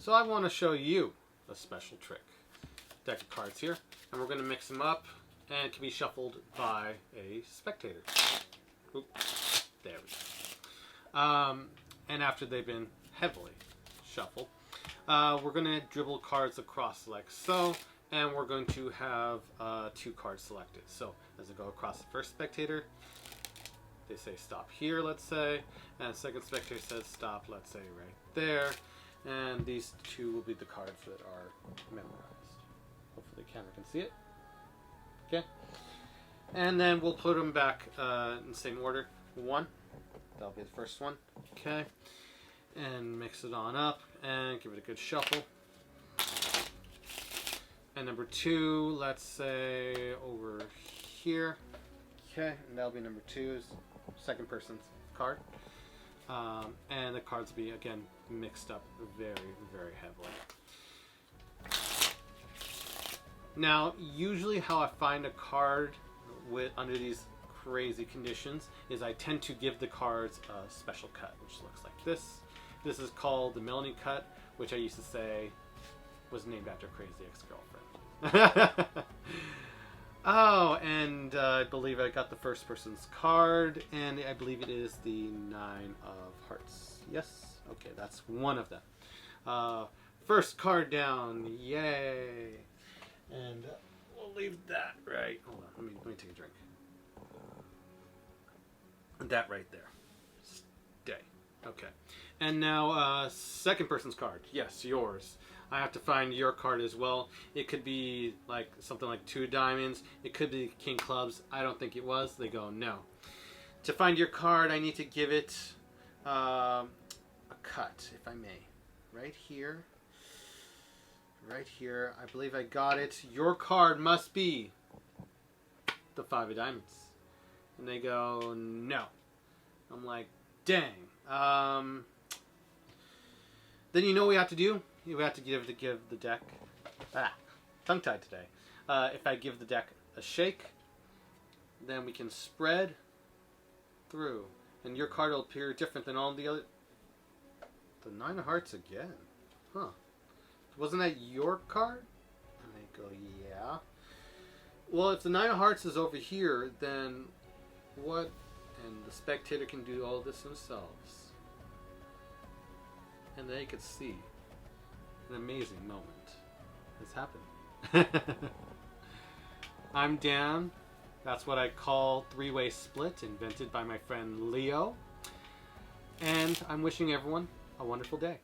So I want to show you a special trick. Deck of cards here, and we're going to mix them up, and it can be shuffled by a spectator. Oop, there we go. And after they've been heavily shuffled, we're going to dribble cards across like so, and we're going to have 2 cards selected. So as I go across the first spectator, they say stop here, let's say, and the second spectator says stop, let's say, right there. And these 2 will be the cards that are memorized. Hopefully the camera can see it. Okay. And then we'll put them back in the same order. 1, that'll be the first one. Okay. And mix it on up and give it a good shuffle. And number 2, let's say over here. Okay, and that'll be number 2's second person's card. And the cards will be, again, mixed up very, very heavily. Now, usually how I find a card under these crazy conditions is I tend to give the cards a special cut, which looks like this. This is called the Melanie cut, which I used to say was named after a crazy ex-girlfriend. Oh, and I believe I got the first person's card, and I believe it is the 9 of Hearts. Yes? Okay, that's one of them. First card down. Yay! And we'll leave that right. Hold on, let me take a drink. That right there. Stay. Okay. And now, second person's card. Yes, yours. I have to find your card as well. It could be like something like 2 diamonds. It could be king clubs. I don't think it was. They go, no. To find your card, I need to give it a cut, if I may. Right here. Right here. I believe I got it. Your card must be the 5 of diamonds. And they go, no. I'm like, dang. Then you know what we have to do? We have to give the deck... tongue-tied today. If I give the deck a shake, then we can spread through. And your card will appear different than all the other... The 9 of Hearts again. Huh. Wasn't that your card? And they go, yeah. Well, if the 9 of Hearts is over here, then what... And the spectator can do all this themselves. And they could see an amazing moment has happened. I'm Dan. That's what I call three-way split, invented by my friend Leo. And I'm wishing everyone a wonderful day.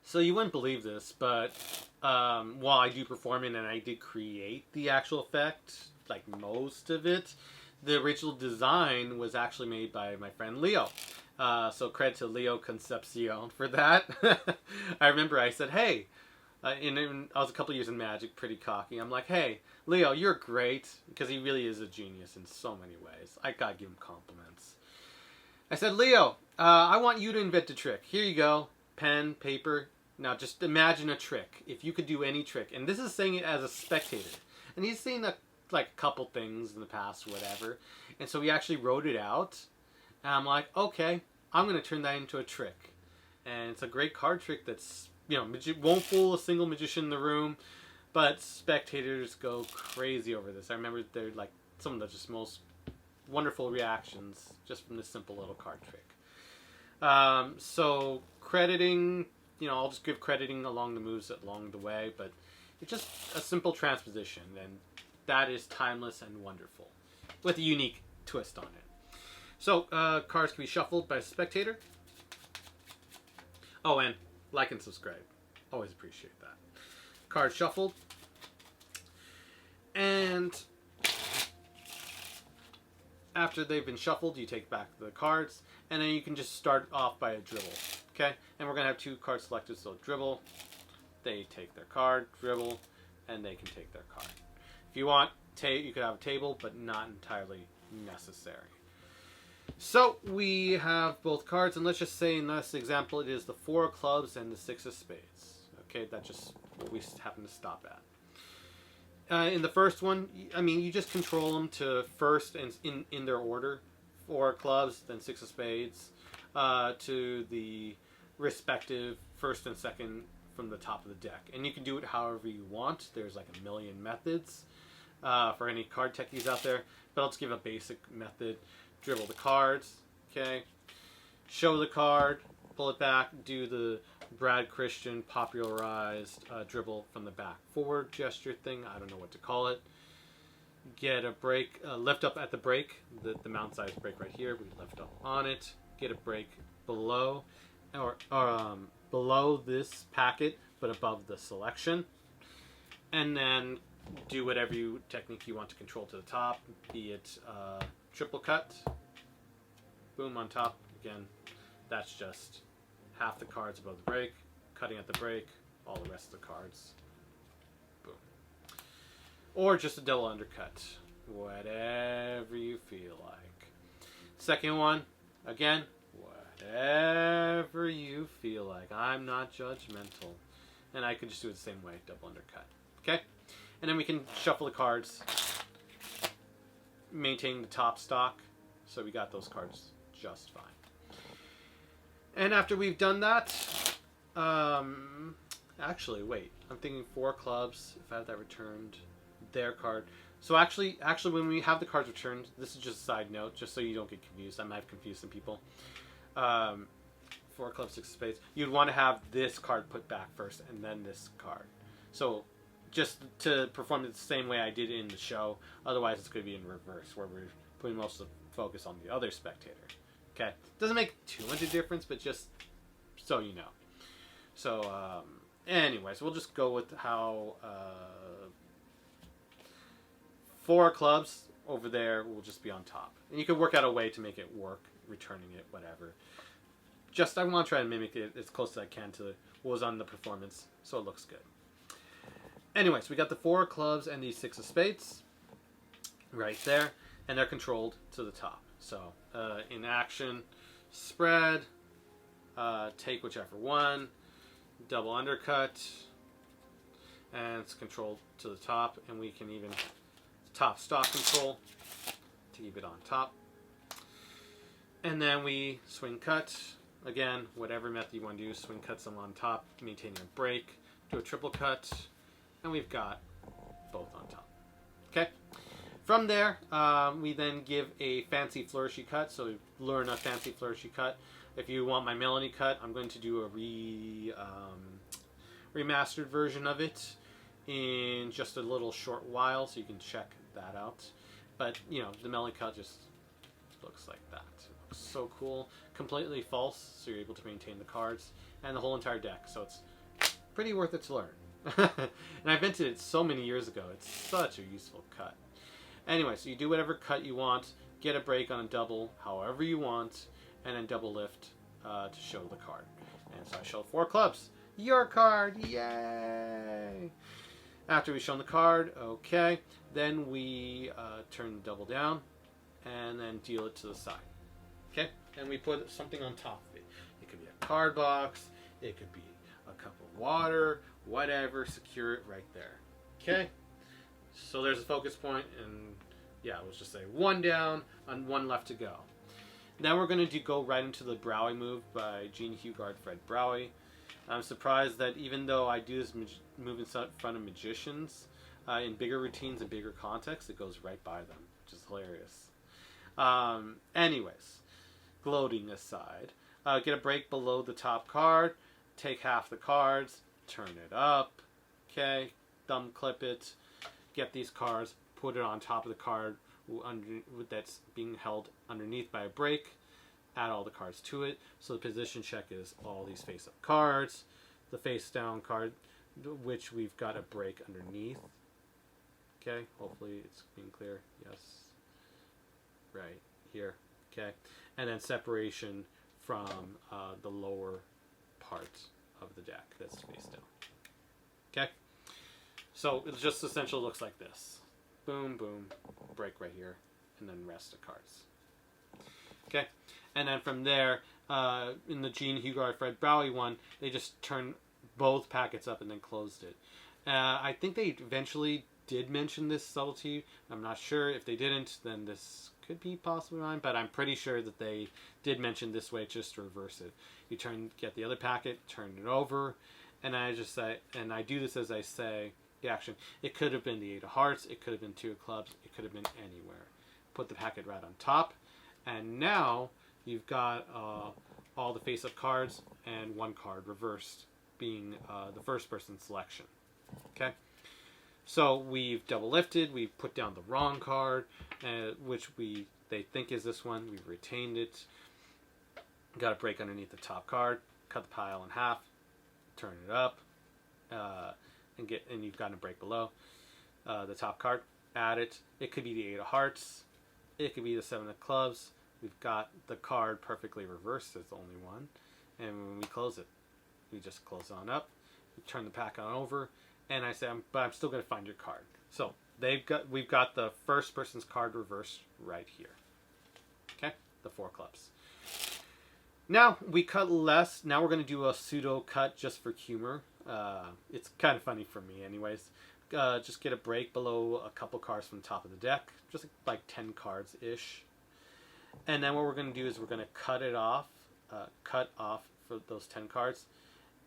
So you wouldn't believe this, but while I do perform it and I did create the actual effect, like most of it, the original design was actually made by my friend Leo. So credit to Leo Concepcion for that. I remember I said, hey, I was a couple years in Magic, pretty cocky. I'm like, hey, Leo, you're great. Because he really is a genius in so many ways. I gotta give him compliments. I said, Leo, I want you to invent a trick. Here you go. Pen, paper. Now just imagine a trick. If you could do any trick. And this is saying it as a spectator. And he's seen like a couple things in the past, whatever. And so he actually wrote it out. And I'm like, okay, I'm going to turn that into a trick. And it's a great card trick that's, you know, won't fool a single magician in the room. But spectators go crazy over this. I remember they're like some of the just most wonderful reactions just from this simple little card trick. So crediting, you know, I'll just give crediting along the moves along the way. But it's just a simple transposition. And that is timeless and wonderful. With a unique twist on it. So, cards can be shuffled by a spectator. Oh, and like and subscribe. Always appreciate that. Cards shuffled. And after they've been shuffled, you take back the cards. And then you can just start off by a dribble. Okay? And we're going to have 2 cards selected. So dribble. They take their card. Dribble. And they can take their card. If you want, you could have a table, but not entirely necessary. So we have both cards, and let's just say in this example it is the 4 of clubs and the 6 of spades. Okay, that's just what we happen to stop at. In the first one, I mean, you just control them to first and in their order. 4 of clubs, then 6 of spades, to the respective first and second from the top of the deck. And you can do it however you want. There's like a million methods for any card techies out there. But I'll just give a basic method. Dribble the cards, okay? Show the card, pull it back, do the Brad Christian popularized dribble from the back forward gesture thing. I don't know what to call it. Get a break, lift up at the break, the mount size break right here. We lift up on it. Get a break below, or below this packet, but above the selection. And then do whatever technique you want to control to the top, be it triple cut, boom on top. Again, that's just half the cards above the break, cutting at the break, all the rest of the cards, boom. Or just a double undercut, whatever you feel like. Second one, again, whatever you feel like. I'm not judgmental. And I could just do it the same way, double undercut. Okay? And then we can shuffle the cards, maintain the top stock, so we got those cards just fine. And after we've done that, actually, wait, I'm thinking 4 clubs, if I have that returned, their card. So actually, when we have the cards returned, this is just a side note, just so you don't get confused. I might have confused some people. 4 clubs, 6 spades. You'd want to have this card put back first, and then this card. So just to perform it the same way I did in the show. Otherwise, it's going to be in reverse, where we're putting most of the focus on the other spectator. Okay, doesn't make too much of a difference, but just so you know. So, anyways, we'll just go with how 4 clubs over there will just be on top. And you can work out a way to make it work, returning it, whatever. Just, I want to try and mimic it as close as I can to what was on the performance, so it looks good. Anyways, we got the 4 clubs and the 6 of spades right there, and they're controlled to the top. So, in action, spread, take whichever one, double undercut, and it's controlled to the top, and we can even top stock control to keep it on top. And then we swing cut, again, whatever method you want to do, swing cut some on top, maintaining a break, do a triple cut, and we've got both on top. Okay? From there, we then give a fancy flourishy cut. So we learn a fancy flourishy cut. If you want my Melanie cut, I'm going to do a remastered version of it in just a little short while, so you can check that out. But, you know, the Melanie cut just looks like that. It looks so cool. Completely false, so you're able to maintain the cards and the whole entire deck. So it's pretty worth it to learn. And I invented it so many years ago. It's such a useful cut. Anyway, so you do whatever cut you want, get a break on a double however you want, and then double lift to show the card. And so I showed 4 clubs. Your card! Yay! After we've shown the card, okay, then we turn the double down and then deal it to the side. Okay? And we put something on top of it. It could be a card box, it could be a cup of water, whatever, secure it right there. Okay? So there's a focus point, and yeah, let's just say 1 down and 1 left to go. Then we're going to go right into the Browie move by Gene Hugard, Fred Browie. I'm surprised that even though I do this move in front of magicians, in bigger routines and bigger contexts, it goes right by them, which is hilarious. Anyways, gloating aside, get a break below the top card, take half the cards, turn it up, okay, thumb clip it, get these cards, put it on top of the card that's being held underneath by a break, add all the cards to it. So the position check is all these face-up cards, the face-down card, which we've got a break underneath. Okay, hopefully it's being clear. Yes. Right here. Okay. And then separation from the lower part of the deck that's face down. Okay. So it's just essentially looks like this. Boom, boom, break right here, and then rest of cards. Okay, and then from there, in the Gene Hugard Fred Browie one, they just turned both packets up and then closed it. I think they eventually did mention this subtlety. I'm not sure. If they didn't, then this could be possibly mine, but I'm pretty sure that they did mention this way just to reverse it. You get the other packet, turn it over, And I just say, and I do this as I say the action. It could have been the 8 of hearts. It could have been 2 of clubs. It could have been anywhere. Put the packet right on top. And now you've got all the face-up cards and 1 card reversed, being the first person's selection. Okay? So we've double lifted. We've put down the wrong card, which they think is this one. We've retained it. Got a break underneath the top card. Cut the pile in half. Turn it up. And you've got a break below the top card. Add it. It could be the 8 of hearts. It could be the 7 of clubs. We've got the card perfectly reversed as the only one. And when we close it, we just close on up. We turn the pack on over. And I say, but I'm still going to find your card. So we've got the first person's card reversed right here. Okay? The 4 clubs. Now we cut less. Now we're going to do a pseudo cut just for humor. It's kind of funny for me anyways. Just get a break below a couple cards from the top of the deck. Just like 10 cards-ish. And then what we're going to do is we're going to cut off for those 10 cards.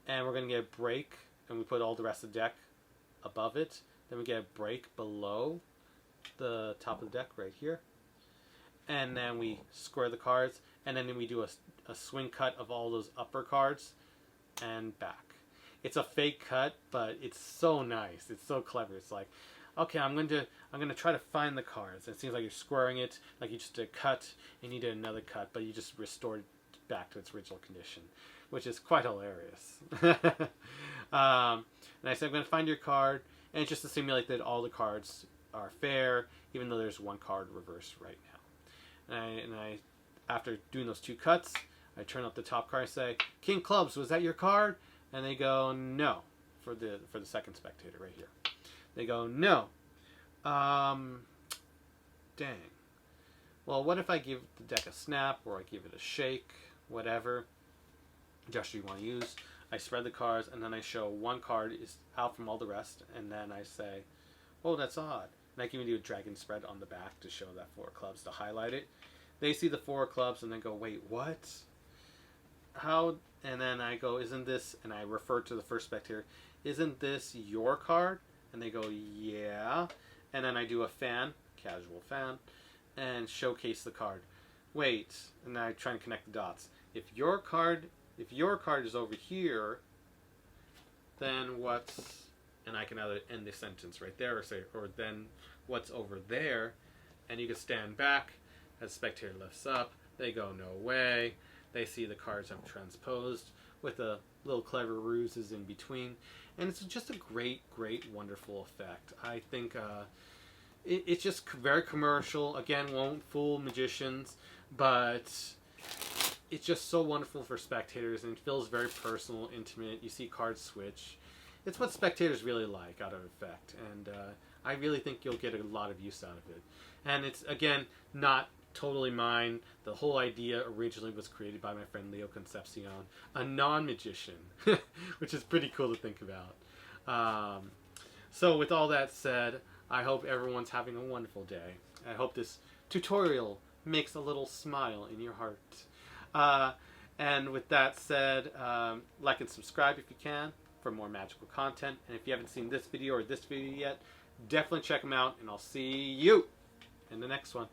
And we're going to get a break, and we put all the rest of the deck above it. Then we get a break below the top of the deck right here. And then we square the cards, and then we do a swing cut of all those upper cards and back. It's a fake cut, but it's so nice. It's so clever. It's like, okay, I'm going to try to find the cards. And it seems like you're squaring it, like you just did a cut, and you did another cut, but you just restored it back to its original condition, which is quite hilarious. And I said, I'm going to find your card, and it's just to simulate that all the cards are fair, even though there's 1 card reversed right now. And I after doing those 2 cuts, I turn up the top card and say, King Clubs, was that your card? And they go, no, for the second spectator right here. They go, no. Dang. Well, what if I give the deck a snap, or I give it a shake, whatever gesture you want to use. I spread the cards, and then I show 1 card is out from all the rest, and then I say, oh, that's odd. And I can even do a dragon spread on the back to show that 4 clubs to highlight it. They see the 4 clubs and then go, wait, what? How? And then I go, isn't this, and I refer to the first spectator, isn't this your card? And they go, yeah. And then I do a fan, casual fan, and showcase the card. Wait, and I try and connect the dots. If your card is over here, then what's, and I can either end the sentence right there, or say, or then what's over there, and you can stand back as the spectator lifts up. They go, no way. They see the cards I'm transposed with a little clever ruses in between, and it's just a great, wonderful effect. I think it's just very commercial. Again, won't fool magicians, but it's just so wonderful for spectators, and it feels very personal, intimate. You see cards switch. It's what spectators really like out of effect, and I really think you'll get a lot of use out of it. And it's, again, not totally mine. The whole idea originally was created by my friend Leo Concepcion, a non-magician, which is pretty cool to think about. So with all that said, I hope everyone's having a wonderful day. I hope this tutorial makes a little smile in your heart. And with that said, like and subscribe if you can for more magical content. And if you haven't seen this video or this video yet, definitely check them out, and I'll see you in the next one.